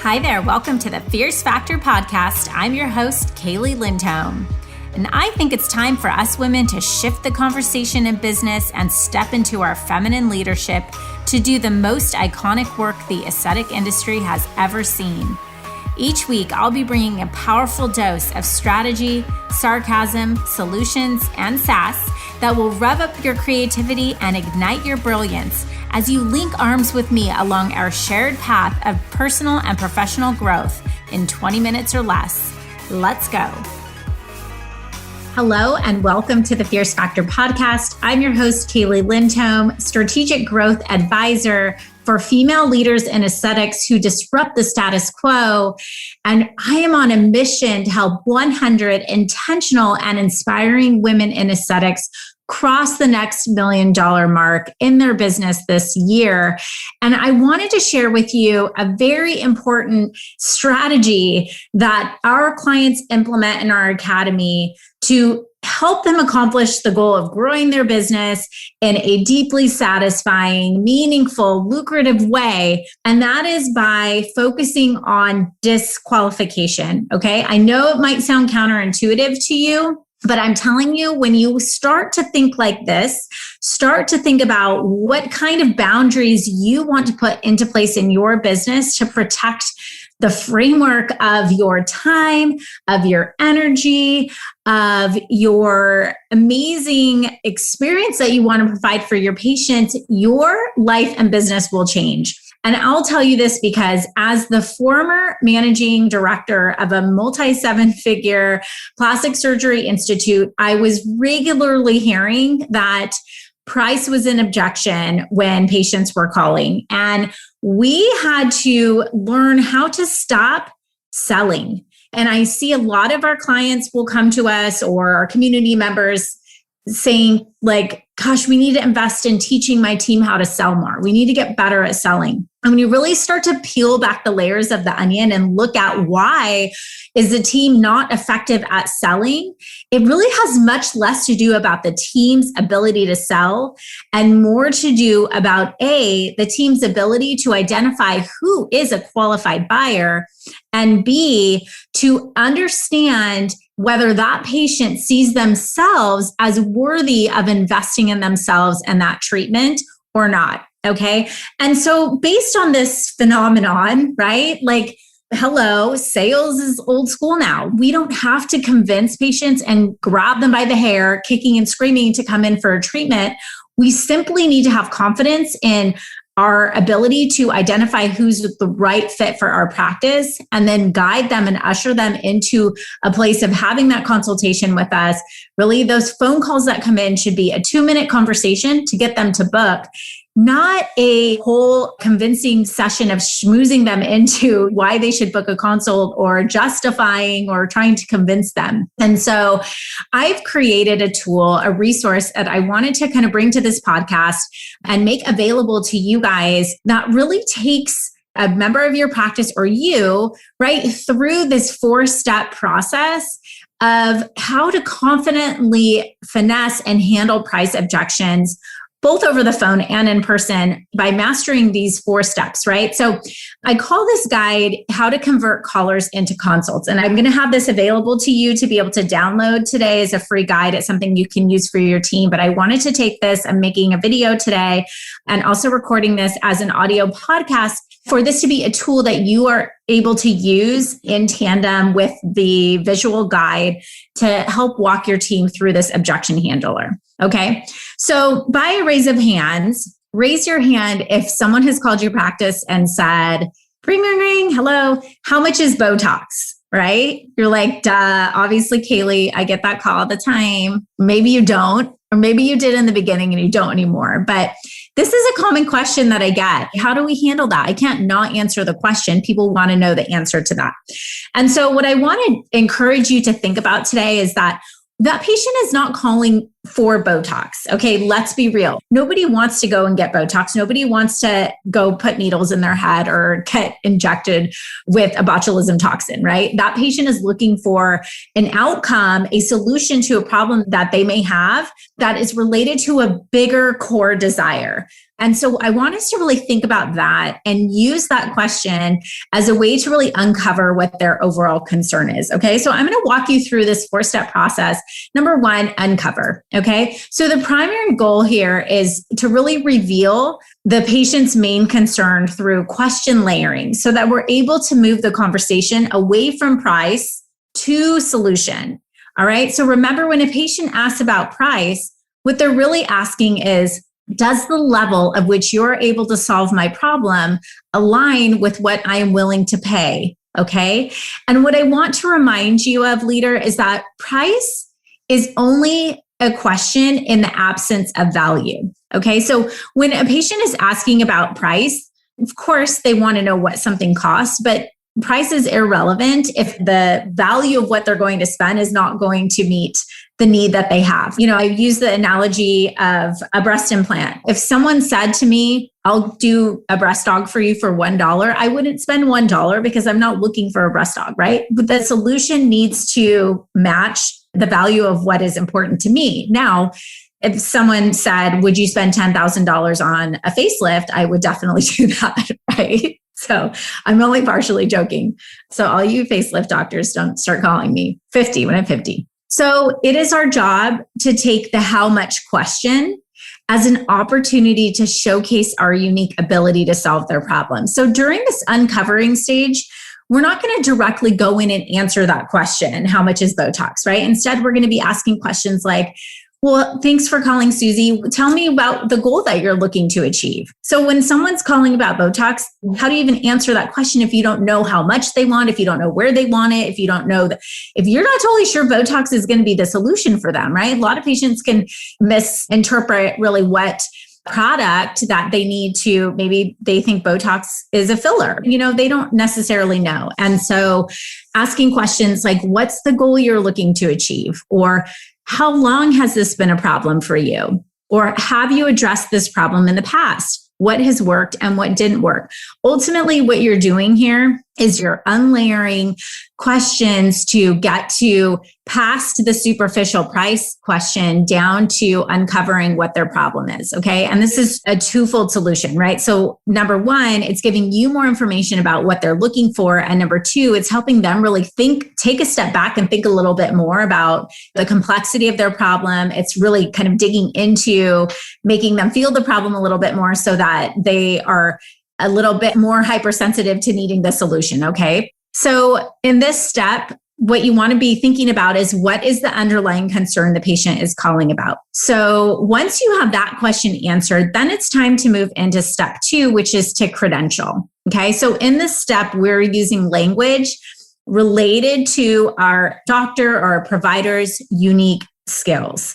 Hi there, welcome to the Fierce Factor podcast. I'm your host, Kaylee Lindholm. And I think it's time for us women to shift the conversation in business and step into our feminine leadership to do the most iconic work the aesthetic industry has ever seen. Each week, I'll be bringing a powerful dose of strategy, sarcasm, solutions, and sass that will rev up your creativity and ignite your brilliance as you link arms with me along our shared path of personal and professional growth in 20 minutes or less. Let's go. Hello, and welcome to the Fierce Factor podcast. I'm your host, Kaylee Lindholm, strategic growth advisor for female leaders in aesthetics who disrupt the status quo. And I am on a mission to help 100 intentional and inspiring women in aesthetics cross the next $1 million mark in their business this year. And I wanted to share with you a very important strategy that our clients implement in our academy to help them accomplish the goal of growing their business in a deeply satisfying, meaningful, lucrative way. And that is by focusing on disqualification. Okay. I know it might sound counterintuitive to you, but I'm telling you, when you start to think like this, start to think about what kind of boundaries you want to put into place in your business to protect the framework of your time, of your energy, of your amazing experience that you want to provide for your patients, your life and business will change. And I'll tell you this because as the former managing director of a multi-seven-figure plastic surgery institute, I was regularly hearing that price was an objection when patients were calling. And we had to learn how to stop selling. And I see a lot of our clients will come to us or our community members saying like, gosh, we need to invest in teaching my team how to sell more. We need to get better at selling. And when you really start to peel back the layers of the onion and look at why is the team not effective at selling, it really has much less to do about the team's ability to sell and more to do about A, the team's ability to identify who is a qualified buyer, and B, to understand whether that patient sees themselves as worthy of investing in themselves and that treatment or not. Okay. And so based on this phenomenon, right? Like, hello, sales is old school now. We don't have to convince patients and grab them by the hair, kicking and screaming to come in for a treatment. We simply need to have confidence in our ability to identify who's the right fit for our practice and then guide them and usher them into a place of having that consultation with us. Really, those phone calls that come in should be a 2-minute conversation to get them to book, not a whole convincing session of schmoozing them into why they should book a consult or justifying or trying to convince them. And so I've created a tool, a resource that I wanted to kind of bring to this podcast and make available to you guys that really takes a member of your practice or you right through this 4-step process of how to confidently finesse and handle price objections both over the phone and in person by mastering these 4 steps, right? So I call this guide How to Convert Callers into Consults. And I'm going to have this available to you to be able to download today as a free guide. It's something you can use for your team. But I wanted to take this, I'm making a video today and also recording this as an audio podcast for this to be a tool that you are able to use in tandem with the visual guide to help walk your team through this objection handler. Okay. So by a raise of hands, raise your hand if someone has called your practice and said, ring, ring, ring, hello, how much is Botox? Right? You're like, duh, obviously, Kaylee, I get that call all the time. Maybe you don't, or maybe you did in the beginning and you don't anymore. But this is a common question that I get. How do we handle that? I can't not answer the question. People want to know the answer to that. And so what I want to encourage you to think about today is that patient is not calling for Botox. Okay, let's be real. Nobody wants to go and get Botox. Nobody wants to go put needles in their head or get injected with a botulism toxin, right? That patient is looking for an outcome, a solution to a problem that they may have that is related to a bigger core desire. And so I want us to really think about that and use that question as a way to really uncover what their overall concern is. Okay. So I'm going to walk you through this 4-step process. Number 1, uncover. Okay. So the primary goal here is to really reveal the patient's main concern through question layering so that we're able to move the conversation away from price to solution. All right. So remember, when a patient asks about price, what they're really asking is, does the level of which you're able to solve my problem align with what I am willing to pay? Okay. And what I want to remind you of, leader, is that price is only a question in the absence of value. Okay. So when a patient is asking about price, of course, they want to know what something costs, but price is irrelevant if the value of what they're going to spend is not going to meet the need that they have. I use the analogy of a breast implant. If someone said to me, I'll do a breast aug for you for $1, I wouldn't spend $1 because I'm not looking for a breast aug, right? But the solution needs to match the value of what is important to me. Now, if someone said, would you spend $10,000 on a facelift? I would definitely do that, right? So I'm only partially joking. So all you facelift doctors, don't start calling me 50 when I'm 50. So it is our job to take the how much question as an opportunity to showcase our unique ability to solve their problem. So during this uncovering stage, we're not going to directly go in and answer that question, how much is Botox, right? Instead, we're going to be asking questions like, well, thanks for calling, Susie. Tell me about the goal that you're looking to achieve. So when someone's calling about Botox, how do you even answer that question if you don't know how much they want, if you don't know where they want it, if you don't know if you're not totally sure Botox is going to be the solution for them, right? A lot of patients can misinterpret really what product that they need to, maybe they think Botox is a filler. They don't necessarily know. And so asking questions like, what's the goal you're looking to achieve? Or how long has this been a problem for you? Or have you addressed this problem in the past? What has worked and what didn't work? Ultimately, what you're doing here is you're unlayering questions to get to past the superficial price question down to uncovering what their problem is. Okay. And this is a twofold solution, right? So number 1, it's giving you more information about what they're looking for. And number 2, it's helping them really take a step back and think a little bit more about the complexity of their problem. It's really kind of digging into making them feel the problem a little bit more so that they are a little bit more hypersensitive to needing the solution. Okay. So in this step, what you want to be thinking about is, what is the underlying concern the patient is calling about? So once you have that question answered, then it's time to move into step 2, which is to credential. Okay. So in this step, we're using language related to our doctor or our provider's unique skills.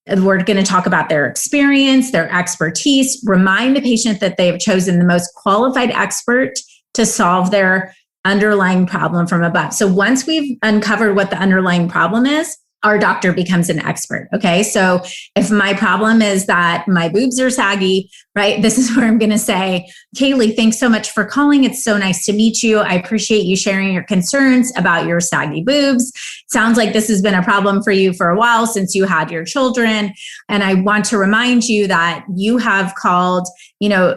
We're going to talk about their experience, their expertise, remind the patient that they have chosen the most qualified expert to solve their underlying problem from above. So once we've uncovered what the underlying problem is, our doctor becomes an expert. Okay. So if my problem is that my boobs are saggy, right? This is where I'm going to say, Kaylee, thanks so much for calling. It's so nice to meet you. I appreciate you sharing your concerns about your saggy boobs. Sounds like this has been a problem for you for a while since you had your children. And I want to remind you that you have called,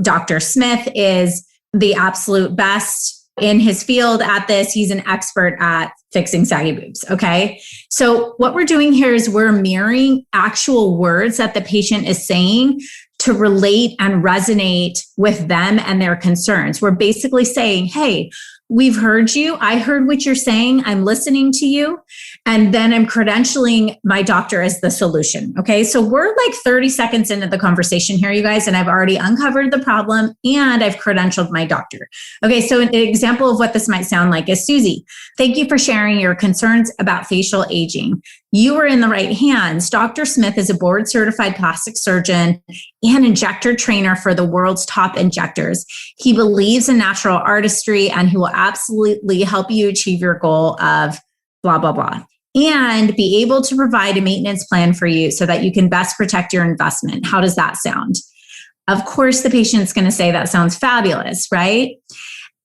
Dr. Smith is the absolute best in his field at this. He's an expert at fixing saggy boobs. Okay. So what we're doing here is we're mirroring actual words that the patient is saying to relate and resonate with them and their concerns. We're basically saying, hey, we've heard you. I heard what you're saying. I'm listening to you. And then I'm credentialing my doctor as the solution. Okay. So we're like 30 seconds into the conversation here, you guys, and I've already uncovered the problem and I've credentialed my doctor. Okay. So an example of what this might sound like is, Susie, thank you for sharing your concerns about facial aging. You are in the right hands. Dr. Smith is a board certified plastic surgeon and injector trainer for the world's top injectors. He believes in natural artistry and he will absolutely help you achieve your goal of blah, blah, blah, and be able to provide a maintenance plan for you so that you can best protect your investment. How does that sound? Of course, the patient's going to say that sounds fabulous, right?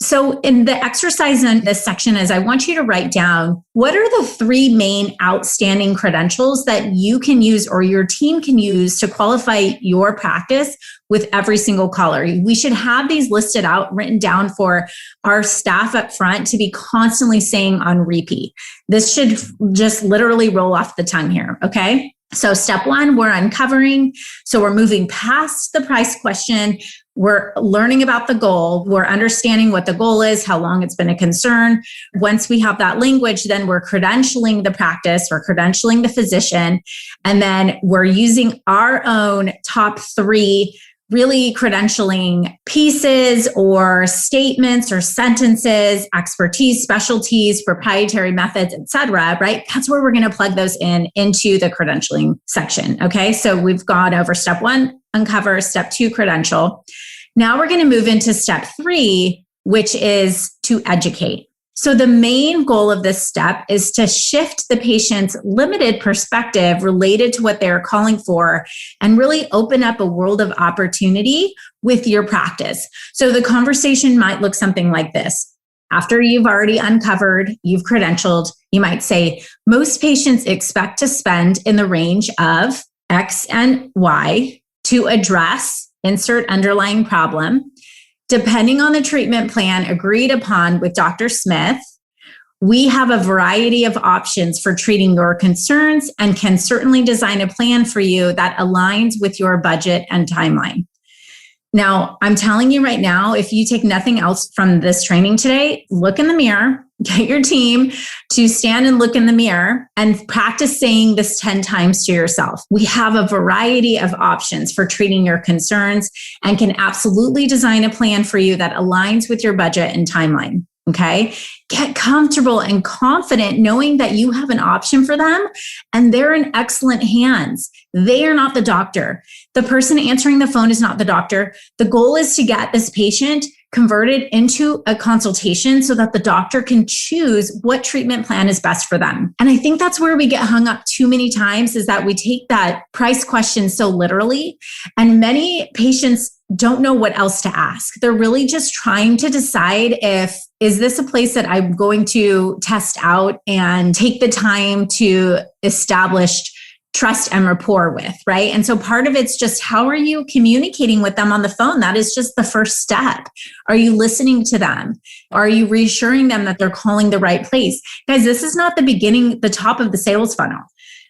So in the exercise in this section is I want you to write down what are the 3 main outstanding credentials that you can use or your team can use to qualify your practice with every single caller. We should have these listed out, written down for our staff up front to be constantly saying on repeat. This should just literally roll off the tongue here, okay? So step 1, we're uncovering. So we're moving past the price question. We're learning about the goal. We're understanding what the goal is, how long it's been a concern. Once we have that language, then we're credentialing the practice, we're credentialing the physician, and then we're using our own top 3 really credentialing pieces or statements or sentences, expertise, specialties, proprietary methods, et cetera, right? That's where we're going to plug those into the credentialing section. Okay. So we've gone over step 1, uncover, step 2, credential. Now we're going to move into step 3, which is to educate. So the main goal of this step is to shift the patient's limited perspective related to what they're calling for and really open up a world of opportunity with your practice. So the conversation might look something like this. After you've already uncovered, you've credentialed, you might say, most patients expect to spend in the range of X and Y to address insert underlying problem. Depending on the treatment plan agreed upon with Dr. Smith, we have a variety of options for treating your concerns and can certainly design a plan for you that aligns with your budget and timeline. Now, I'm telling you right now, if you take nothing else from this training today, look in the mirror, get your team to stand and look in the mirror and practice saying this 10 times to yourself. We have a variety of options for treating your concerns and can absolutely design a plan for you that aligns with your budget and timeline. Okay. Get comfortable and confident knowing that you have an option for them and they're in excellent hands. They are not the doctor. The person answering the phone is not the doctor. The goal is to get this patient converted into a consultation so that the doctor can choose what treatment plan is best for them. And I think that's where we get hung up too many times is that we take that price question so literally, and many patients don't know what else to ask. They're really just trying to decide is this a place that I'm going to test out and take the time to establish trust and rapport with, right? And so part of it's just how are you communicating with them on the phone? That is just the first step. Are you listening to them? Are you reassuring them that they're calling the right place? Guys, this is not the beginning, the top of the sales funnel.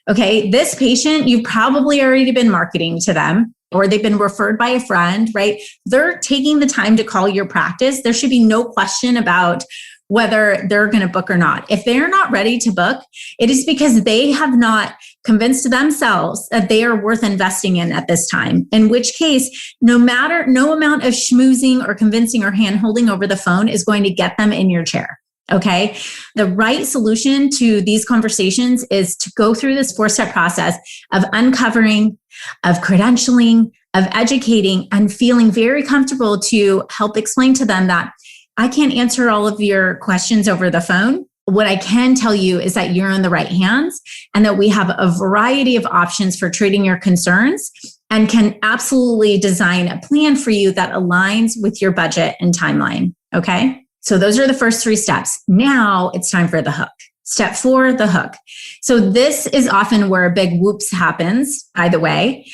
Okay. This patient, you've probably already been marketing to them or they've been referred by a friend, right? They're taking the time to call your practice. There should be no question about whether they're going to book or not. If they're not ready to book, it is because they have not convinced themselves that they are worth investing in at this time. In which case, no amount of schmoozing or convincing or hand-holding over the phone is going to get them in your chair. Okay. The right solution to these conversations is to go through this 4-step process of uncovering, of credentialing, of educating, and feeling very comfortable to help explain to them that I can't answer all of your questions over the phone. What I can tell you is that you're in the right hands and that we have a variety of options for treating your concerns and can absolutely design a plan for you that aligns with your budget and timeline. Okay. So those are the first 3 steps. Now it's time for the hook. Step 4, the hook. So this is often where a big whoops happens, by the way.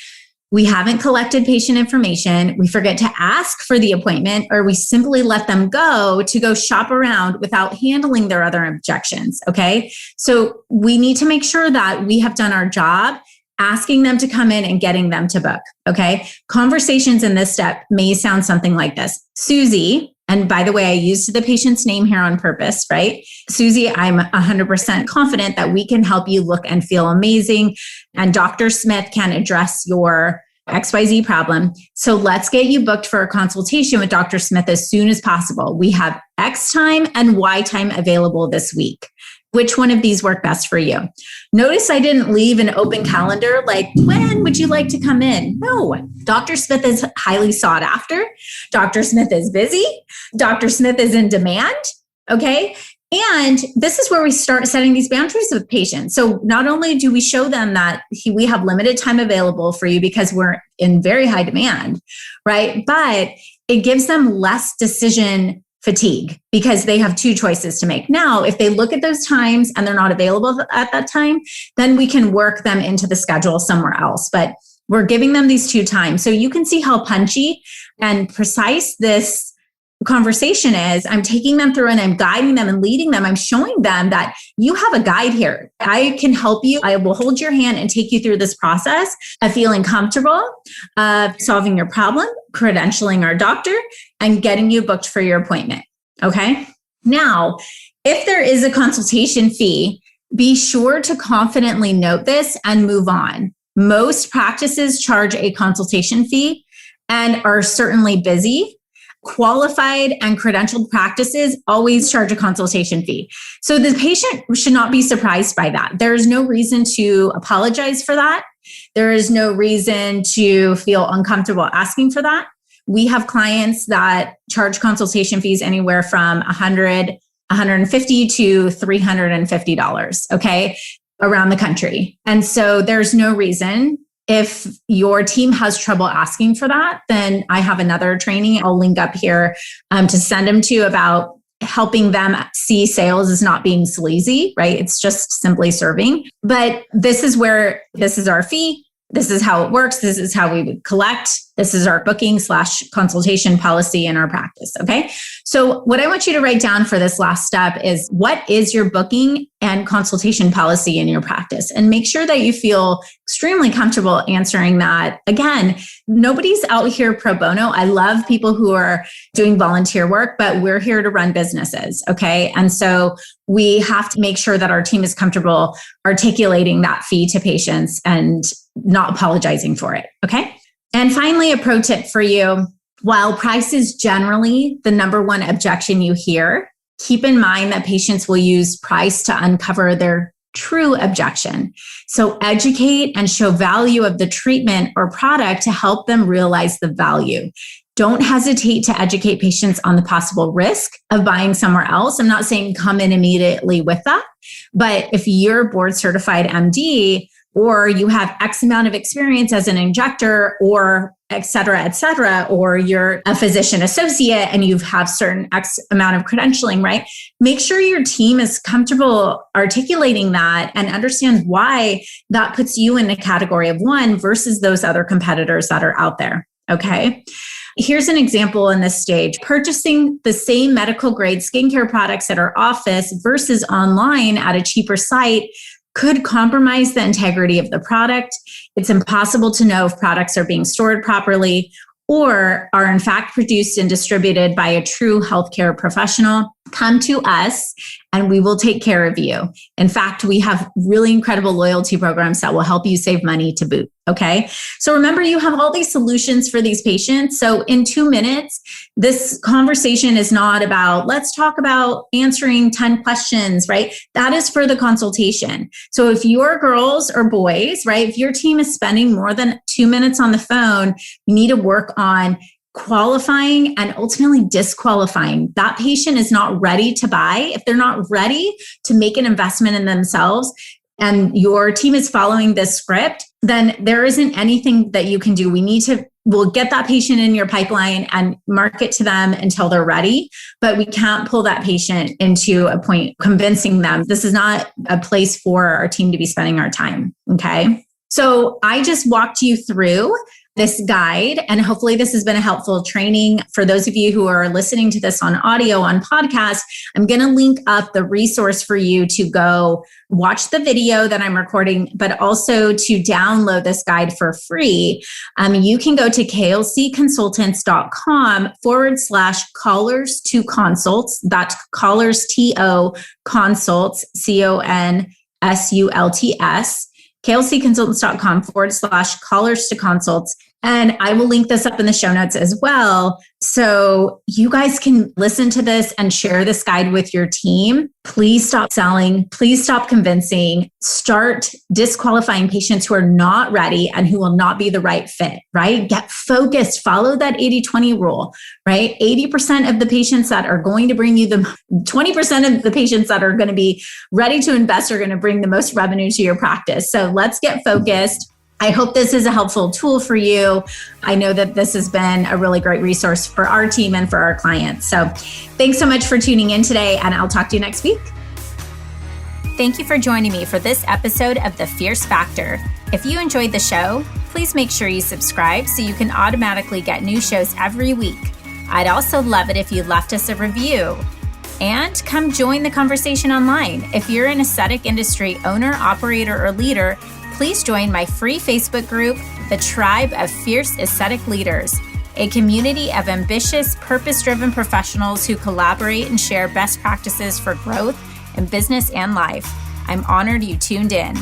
We haven't collected patient information. We forget to ask for the appointment, or we simply let them go to go shop around without handling their other objections. Okay. So we need to make sure that we have done our job asking them to come in and getting them to book. Okay. Conversations in this step may sound something like this. Susie, and by the way, I used the patient's name here on purpose, right? Susie, I'm 100% confident that we can help you look and feel amazing. And Dr. Smith can address your XYZ problem. So let's get you booked for a consultation with Dr. Smith as soon as possible. We have X time and Y time available this week. Which one of these work best for you? Notice I didn't leave an open calendar like, when would you like to come in? No, Dr. Smith is highly sought after. Dr. Smith is busy. Dr. Smith is in demand. Okay. And this is where we start setting these boundaries with patients. So not only do we show them that we have limited time available for you because we're in very high demand, right? But it gives them less decision fatigue because they have two choices to make. Now, if they look at those times and they're not available at that time, then we can work them into the schedule somewhere else. But we're giving them these two times. So you can see how punchy and precise this conversation is. I'm taking them through and I'm guiding them and leading them. I'm showing them that you have a guide here. I can help you. I will hold your hand and take you through this process of feeling comfortable, solving your problem, credentialing our doctor, and getting you booked for your appointment. Okay. Now, if there is a consultation fee, be sure to confidently note this and move on. Most practices charge a consultation fee and are certainly busy. Qualified and credentialed practices always charge a consultation fee. So the patient should not be surprised by that. There is no reason to apologize for that. There is no reason to feel uncomfortable asking for that. We have clients that charge consultation fees anywhere from $100, $150 to $350, okay, around the country. And so there's no reason. If your team has trouble asking for that, then I have another training I'll link up here to send them to about helping them see sales as not being sleazy, right? It's just simply serving. But this is our fee. This is how it works. This is how we would collect. This is our booking/consultation policy in our practice. Okay. So what I want you to write down for this last step is what is your booking and consultation policy in your practice, and make sure that you feel extremely comfortable answering that. Again, nobody's out here pro bono. I love people who are doing volunteer work, but we're here to run businesses. Okay. And so we have to make sure that our team is comfortable articulating that fee to patients and not apologizing for it. Okay. And finally, a pro tip for you. While price is generally the number one objection you hear, keep in mind that patients will use price to uncover their true objection. So educate and show value of the treatment or product to help them realize the value. Don't hesitate to educate patients on the possible risk of buying somewhere else. I'm not saying come in immediately with that, but if you're board certified MD, or you have X amount of experience as an injector, or et cetera, or you're a physician associate and you have certain X amount of credentialing, right? Make sure your team is comfortable articulating that and understands why that puts you in a category of one versus those other competitors that are out there, okay? Here's an example in this stage. Purchasing the same medical grade skincare products at our office versus online at a cheaper site could compromise the integrity of the product. It's impossible to know if products are being stored properly or are in fact produced and distributed by a true healthcare professional. Come to us and we will take care of you. In fact, we have really incredible loyalty programs that will help you save money to boot. Okay. So remember, you have all these solutions for these patients. So in 2 minutes, this conversation is not about, let's talk about answering 10 questions, right? That is for the consultation. So if your girls or boys, right, if your team is spending more than 2 minutes on the phone, you need to work on qualifying and ultimately disqualifying. That patient is not ready to buy. If they're not ready to make an investment in themselves and your team is following this script, then there isn't anything that you can do. We'll get that patient in your pipeline and market to them until they're ready, but we can't pull that patient into a point convincing them. This is not a place for our team to be spending our time. Okay. So I just walked you through this guide, and hopefully this has been a helpful training. For those of you who are listening to this on audio, on podcast, I'm going to link up the resource for you to go watch the video that I'm recording, but also to download this guide for free. You can go to klcconsultants.com/callers to consults. That's callers, TO, consults, CONSULTS. klcconsultants.com/callers to consults. And I will link this up in the show notes as well. So you guys can listen to this and share this guide with your team. Please stop selling. Please stop convincing. Start disqualifying patients who are not ready and who will not be the right fit, right? Get focused. Follow that 80-20 rule, right? 80% of the patients that are going to bring you 20% of the patients that are going to be ready to invest are going to bring the most revenue to your practice. So let's get focused. I hope this is a helpful tool for you. I know that this has been a really great resource for our team and for our clients. So thanks so much for tuning in today, and I'll talk to you next week. Thank you for joining me for this episode of The Fierce Factor. If you enjoyed the show, please make sure you subscribe so you can automatically get new shows every week. I'd also love it if you left us a review. And come join the conversation online. If you're an aesthetic industry owner, operator, or leader, please join my free Facebook group, The Tribe of Fierce Aesthetic Leaders, a community of ambitious, purpose-driven professionals who collaborate and share best practices for growth in business and life. I'm honored you tuned in.